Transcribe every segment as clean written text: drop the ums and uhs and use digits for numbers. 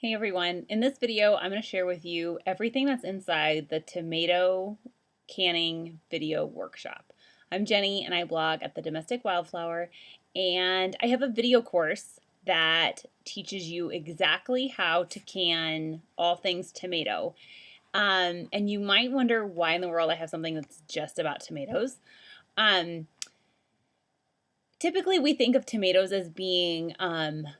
Hey everyone, in this video I'm going to share with you everything that's inside the tomato canning video workshop. I'm Jenny and I blog at the Domestic Wildflower, and I have a video course that teaches you exactly how to can all things tomato. And you might wonder why in the world I have something that's just about tomatoes. Um, Typically we think of tomatoes as being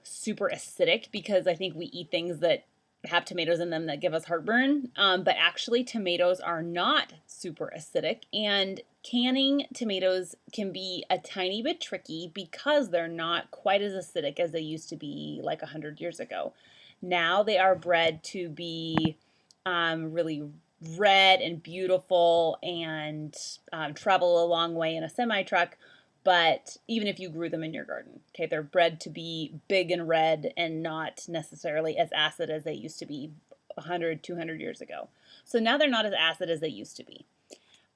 super acidic because I think we eat things that have tomatoes in them that give us heartburn, but actually tomatoes are not super acidic, and canning tomatoes can be a tiny bit tricky because they're not quite as acidic as they used to be like 100 years ago. Now they are bred to be really red and beautiful and travel a long way in a semi truck, but even if you grew them in your garden, okay, they're bred to be big and red and not necessarily as acid as they used to be 100, 200 years ago. So now they're not as acid as they used to be.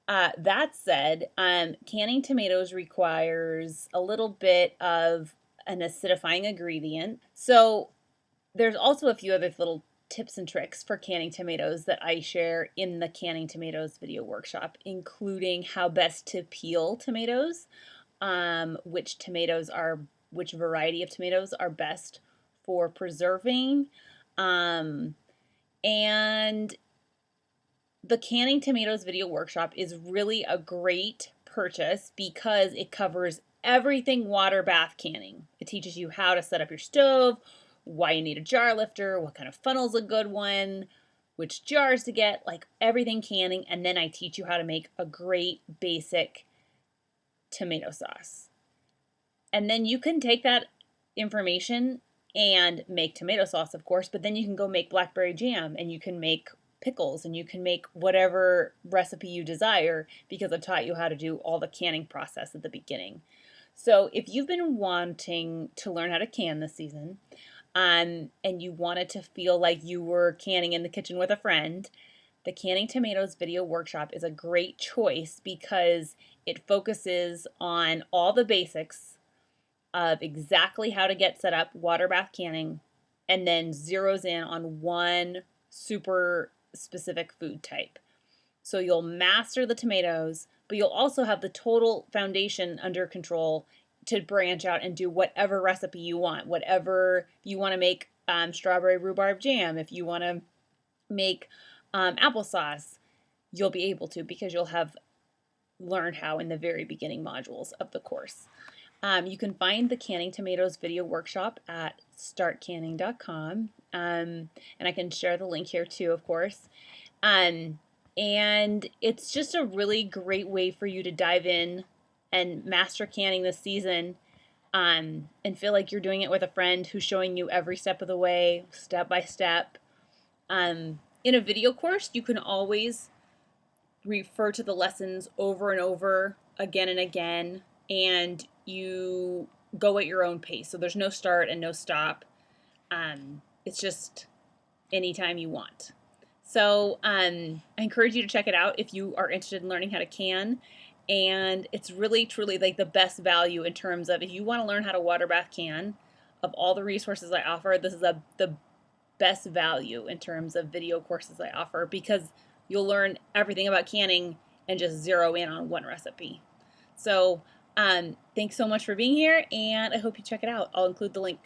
That said, canning tomatoes requires a little bit of an acidifying ingredient. So there's also a few other little tips and tricks for canning tomatoes that I share in the Canning Tomatoes video workshop, including how best to peel tomatoes, which variety of tomatoes are best for preserving, and the Canning Tomatoes video workshop is really a great purchase because it covers everything water bath canning. It teaches you how to set up your stove, why you need a jar lifter, what kind of funnel's a good one, which jars to get, like everything canning, and then I teach you how to make a great basic tomato sauce. And then you can take that information and make tomato sauce, of course, but then you can go make blackberry jam, and you can make pickles, and you can make whatever recipe you desire because I've taught you how to do all the canning process at the beginning. So if you've been wanting to learn how to can this season, and you wanted to feel like you were canning in the kitchen with a friend, the Canning Tomatoes video workshop is a great choice because it focuses on all the basics of exactly how to get set up water bath canning, and then zeroes in on one super specific food type. So you'll master the tomatoes, but you'll also have the total foundation under control to branch out and do whatever recipe you want. Whatever you want to make, strawberry rhubarb jam, if you want to make applesauce, you'll be able to because you'll have learned how in the very beginning modules of the course. You can find the Canning Tomatoes video workshop at startcanning.com, and I can share the link here too, of course. And it's just a really great way for you to dive in and master canning this season, and feel like you're doing it with a friend who's showing you every step of the way, step by step. In a video course, you can always refer to the lessons over and over again and again, and you go at your own pace. So there's no start and no stop. It's just anytime you want. So I encourage you to check it out if you are interested in learning how to can. And it's really, truly like the best value in terms of if you want to learn how to water bath can. Of all the resources I offer, this is the best value in terms of video courses I offer because you'll learn everything about canning and just zero in on one recipe. So thanks so much for being here, and I hope you check it out. I'll include the link.